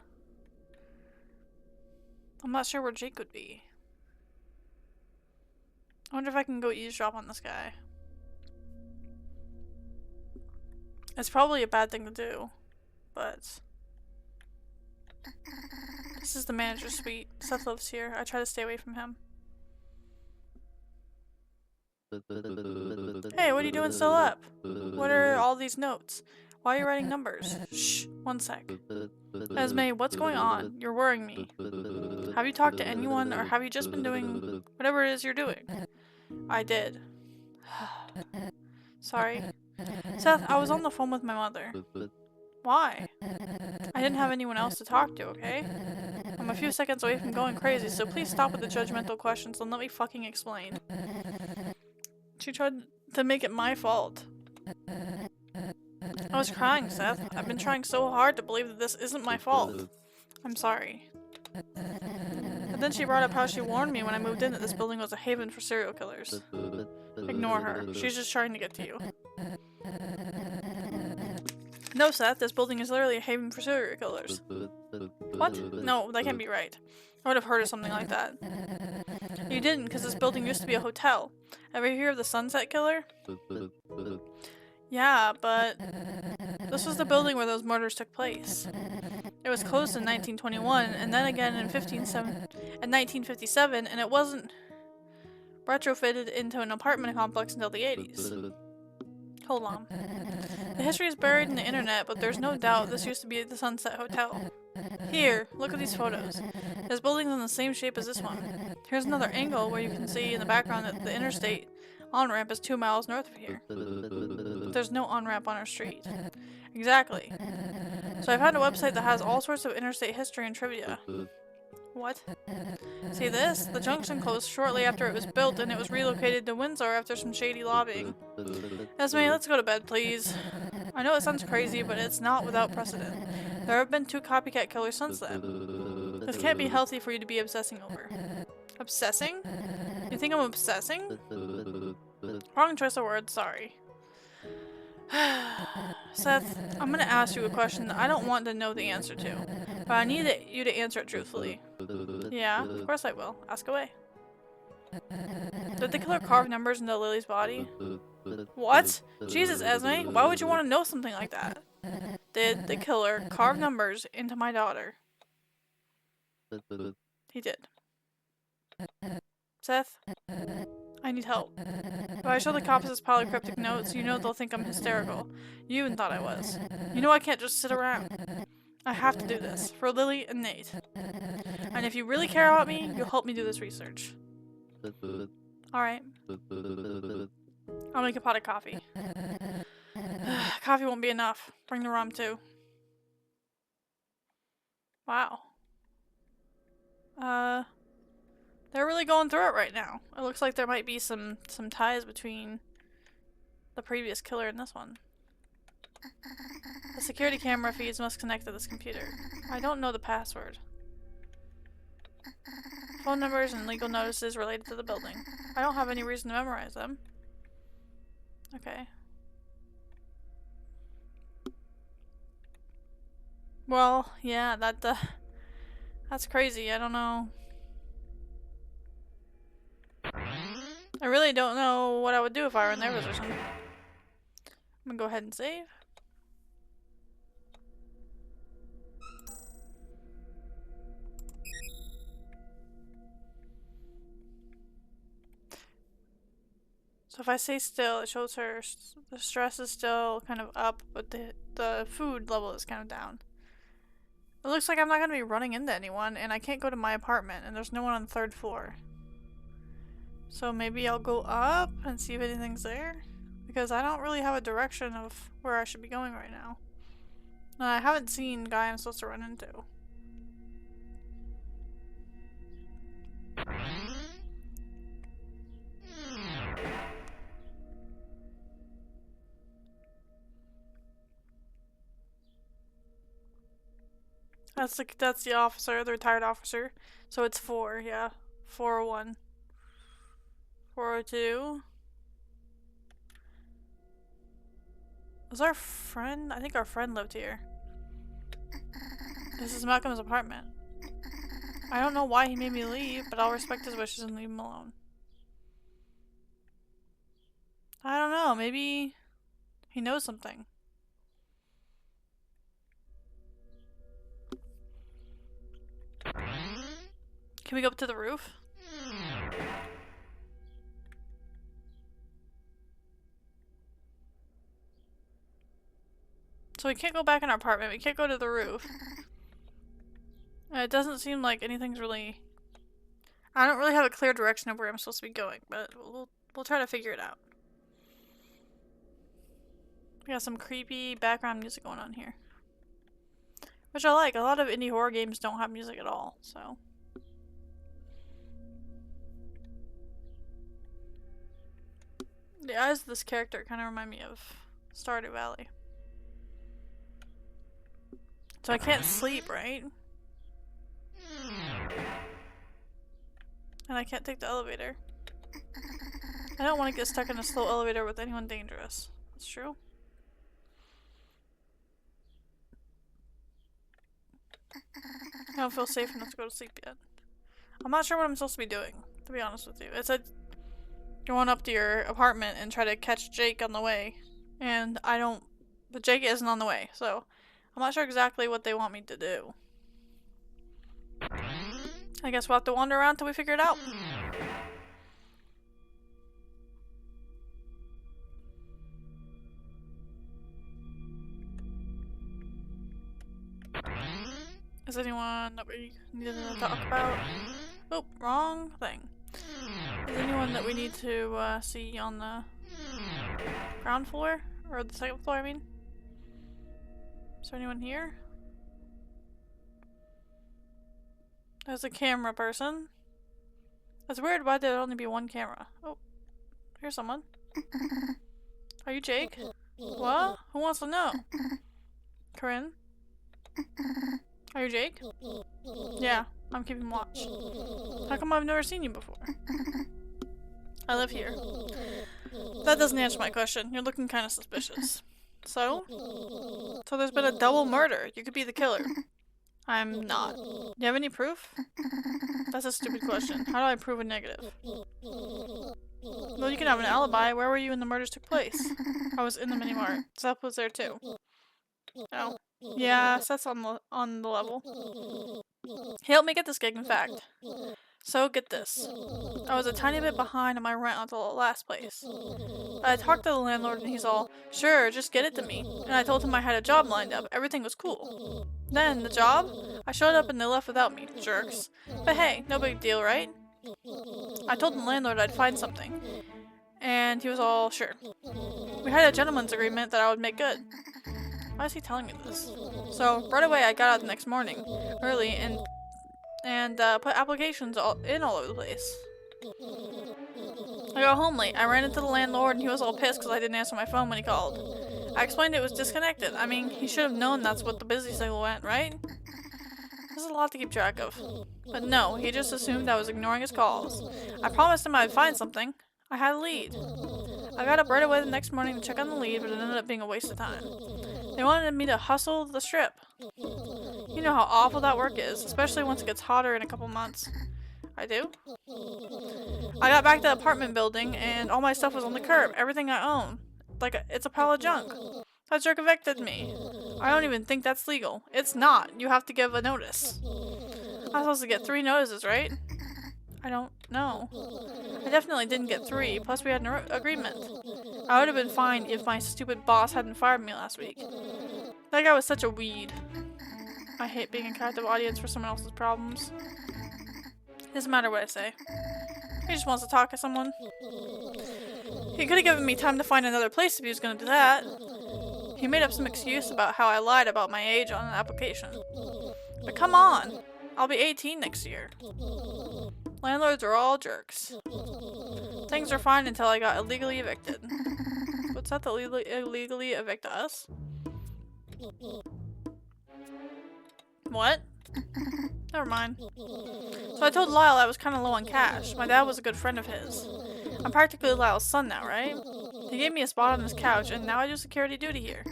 not sure where Jake would be. I wonder if I can go eavesdrop on this guy. It's probably a bad thing to do, but... This is the manager's suite. Seth lives here. I try to stay away from him. Hey, what are you doing still up? What are all these notes? Why are you writing numbers? Shh, one sec. Esme, what's going on? You're worrying me. Have you talked to anyone, or have you just been doing whatever it is you're doing? I did. Sorry. Seth, I was on the phone with my mother. Why? I didn't have anyone else to talk to, okay? I'm a few seconds away from going crazy, so please stop with the judgmental questions and let me fucking explain. She tried to make it my fault. I was crying, Seth. I've been trying so hard to believe that this isn't my fault. I'm sorry. But then she brought up how she warned me when I moved in that this building was a haven for serial killers. Ignore her. She's just trying to get to you. No, Seth, this building is literally a haven for serial killers. What? No, that can't be right. I would have heard of something like that. You didn't, because this building used to be a hotel. Ever hear of the Sunset Killer? Yeah, but this was the building where those murders took place. It was closed in 1921, and then again in 1957, and it wasn't retrofitted into an apartment complex until the 80s. Hold on. The history is buried in the internet, but there's no doubt this used to be the Sunset Hotel. Here, look at these photos. This building's in the same shape as this one. Here's another angle where you can see in the background that the interstate on-ramp is 2 miles north of here. But there's no on-ramp on our street. Exactly. So I found a website that has all sorts of interstate history and trivia. What? See this? The junction closed shortly after it was built, and it was relocated to Windsor after some shady lobbying. Esme, let's go to bed, please. I know it sounds crazy, but it's not without precedent. There have been 2 copycat killers since then. This can't be healthy for you to be obsessing over. Obsessing? You think I'm obsessing? Wrong choice of words, sorry. Seth, I'm gonna ask you a question that I don't want to know the answer to, but I need you to answer it truthfully. Yeah, of course I will. Ask away. Did the killer carve numbers into Lily's body? What? Jesus, Esme, why would you want to know something like that? Did the killer carve numbers into my daughter? He did. Seth, I need help. If I show the cops this pile of cryptic notes, you know they'll think I'm hysterical. You even thought I was. You know I can't just sit around. I have to do this, for Lily and Nate. And if you really care about me, you'll help me do this research. Alright. I'll make a pot of coffee. Coffee won't be enough. Bring the rum too. Wow. They're really going through it right now. It looks like there might be some ties between the previous killer and this one. The security camera feeds must connect to this computer. I don't know the password. Phone numbers and legal notices related to the building. I don't have any reason to memorize them. Okay. Well, yeah, that's crazy. I don't know. I really don't know what I would do if I were in their position. I'm gonna go ahead and save. So if I stay still, it shows her the stress is still kind of up, but the food level is kind of down. It looks like I'm not going to be running into anyone, and I can't go to my apartment, and there's no one on the 3rd floor. So maybe I'll go up and see if anything's there, because I don't really have a direction of where I should be going right now. And I haven't seen the guy I'm supposed to run into. That's the officer, the retired officer. So it's 4, yeah. 401. 402. Was our friend? I think our friend lived here. This is Malcolm's apartment. I don't know why he made me leave, but I'll respect his wishes and leave him alone. I don't know, maybe he knows something. Can we go up to the roof? So we can't go back in our apartment, we can't go to the roof. It doesn't seem like anything's really... I don't really have a clear direction of where I'm supposed to be going, but we'll try to figure it out. We got some creepy background music going on here. Which I like. A lot of indie horror games don't have music at all, so... The eyes of this character kind of remind me of Stardew Valley. So I can't sleep, right? And I can't take the elevator. I don't want to get stuck in a slow elevator with anyone dangerous. That's true. I don't feel safe enough to go to sleep yet. I'm not sure what I'm supposed to be doing, to be honest with you. It said going up to your apartment and try to catch Jake on the way. And I don't... But Jake isn't on the way, so... I'm not sure exactly what they want me to do. I guess we'll have to wander around till we figure it out. Is anyone that we need to talk about? Oh, wrong thing. Is anyone that we need to see on the ground floor? Or the second floor, I mean? Is there anyone here? There's a camera person. That's weird, why there'd only be one camera? Oh, here's someone. Are you Jake? What? Who wants to know? Corinne? Are you Jake? Yeah, I'm keeping watch. How come I've never seen you before? I live here. That doesn't answer my question. You're looking kind of suspicious. So? So there's been a double murder. You could be the killer. I'm not. Do you have any proof? That's a stupid question. How do I prove a negative? Well, you can have an alibi. Where were you when the murders took place? I was in the mini-mart. Seth was there too. Oh. Yeah, Seth's on the level. He helped me get this gig, in fact. So, get this. I was a tiny bit behind on my rent on the last place. I talked to the landlord and he's all, sure, just get it to me. And I told him I had a job lined up. Everything was cool. Then, the job? I showed up and they left without me. Jerks. But hey, no big deal, right? I told the landlord I'd find something. And he was all, sure. We had a gentleman's agreement that I would make good. Why is he telling me this? So, right away I got out the next morning, early, and put applications all over the place. I got home late. I ran into the landlord and he was all pissed because I didn't answer my phone when he called. I explained it was disconnected. I mean, he should have known that's what the busy signal went, right? This is a lot to keep track of. But no, he just assumed I was ignoring his calls. I promised him I'd find something. I had a lead. I got up right away the next morning to check on the lead, but it ended up being a waste of time. They wanted me to hustle the strip. You know how awful that work is, especially once it gets hotter in a couple months. I do? I got back to the apartment building and all my stuff was on the curb. Everything I own. It's a pile of junk. That jerk evicted me. I don't even think that's legal. It's not. You have to give a notice. I'm supposed to get 3 notices, right? I don't know. I definitely didn't get 3, plus we had an agreement. I would have been fine if my stupid boss hadn't fired me last week. That guy was such a weed. I hate being a captive audience for someone else's problems. Doesn't matter what I say. He just wants to talk to someone. He could have given me time to find another place if he was going to do that. He made up some excuse about how I lied about my age on an application. But come on! I'll be 18 next year. Landlords are all jerks. Things were fine until I got illegally evicted. What's that? Illegally evict us? What? Never mind. So I told Lyle I was kind of low on cash. My dad was a good friend of his. I'm practically Lyle's son now, right? He gave me a spot on his couch, and now I do security duty here.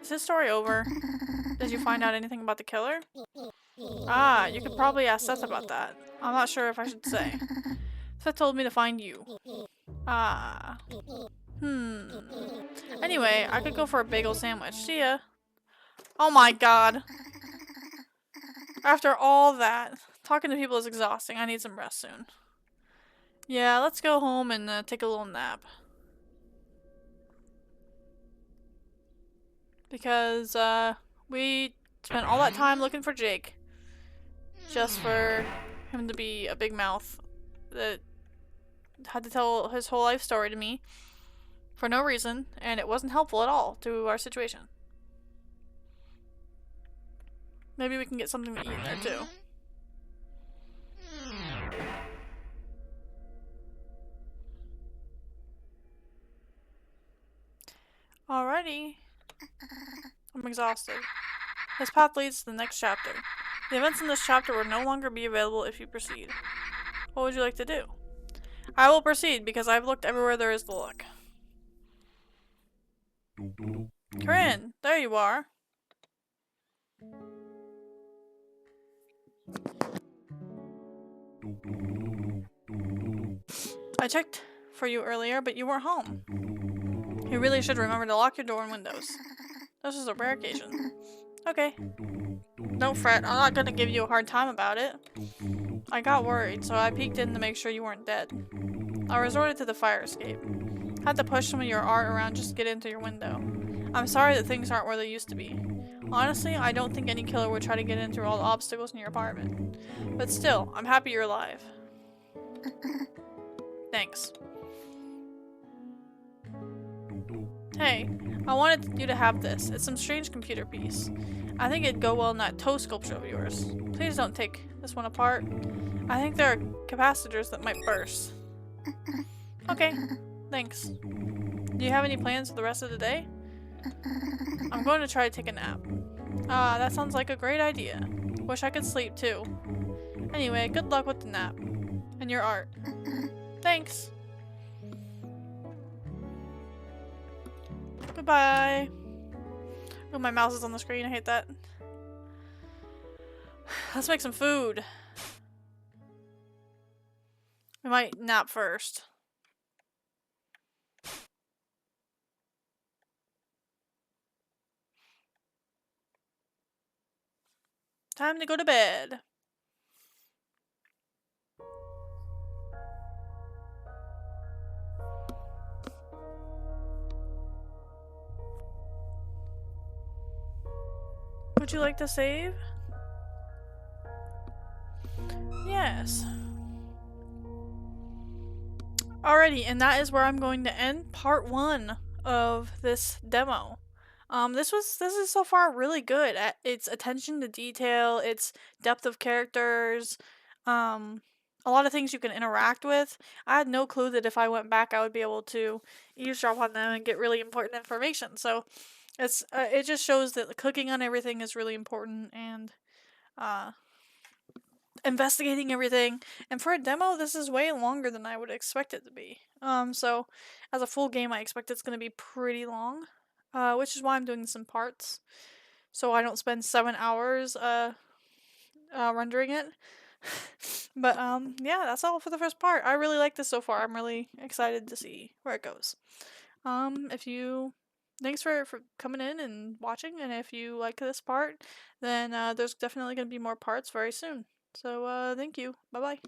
Is his story over? Did you find out anything about the killer? Ah, you could probably ask Seth about that. I'm not sure if I should say. Seth told me to find you. Ah. Anyway, I could go for a bagel sandwich. See ya. Oh my god. After all that, talking to people is exhausting. I need some rest soon. Yeah, let's go home and take a little nap. Because, we spent all that time looking for Jake. Just for him to be a big mouth that had to tell his whole life story to me for no reason, and it wasn't helpful at all to our situation. Maybe we can get something to eat in there too. Alrighty. I'm exhausted. This path leads to the next chapter. The events in this chapter will no longer be available if you proceed. What would you like to do? I will proceed because I've looked everywhere there is to look. Corinne, there you are. I checked for you earlier, but you weren't home. You really should remember to lock your door and windows. This is a rare occasion. Okay. Don't fret, I'm not gonna give you a hard time about it. I got worried, so I peeked in to make sure you weren't dead. I resorted to the fire escape. Had to push some of your art around just to get into your window. I'm sorry that things aren't where they used to be. Honestly, I don't think any killer would try to get in through all the obstacles in your apartment. But still, I'm happy you're alive. Thanks. Hey, I wanted you to have this. It's some strange computer piece. I think it'd go well in that toe sculpture of yours. Please don't take this one apart. I think there are capacitors that might burst. Okay, thanks. Do you have any plans for the rest of the day? I'm going to try to take a nap. Ah, that sounds like a great idea. Wish I could sleep too. Anyway, good luck with the nap. And your art. Thanks. Goodbye. Oh, my mouse is on the screen. I hate that. Let's make some food. We might nap first. Time to go to bed. Would you like to save? Yes. Alrighty, and that is where I'm going to end part 1 of this demo. This is so far really good at its attention to detail, its depth of characters, a lot of things you can interact with. I had no clue that if I went back I would be able to eavesdrop on them and get really important information. So it's it just shows that clicking on everything is really important, and investigating everything. And for a demo, this is way longer than I would expect it to be. So as a full game, I expect it's going to be pretty long, which is why I'm doing this in parts, so I don't spend 7 hours rendering it. But yeah, that's all for the first part. I really like this so far. I'm really excited to see where it goes. Thanks for coming in and watching, and if you like this part, then there's definitely going to be more parts very soon. So thank you. Bye bye.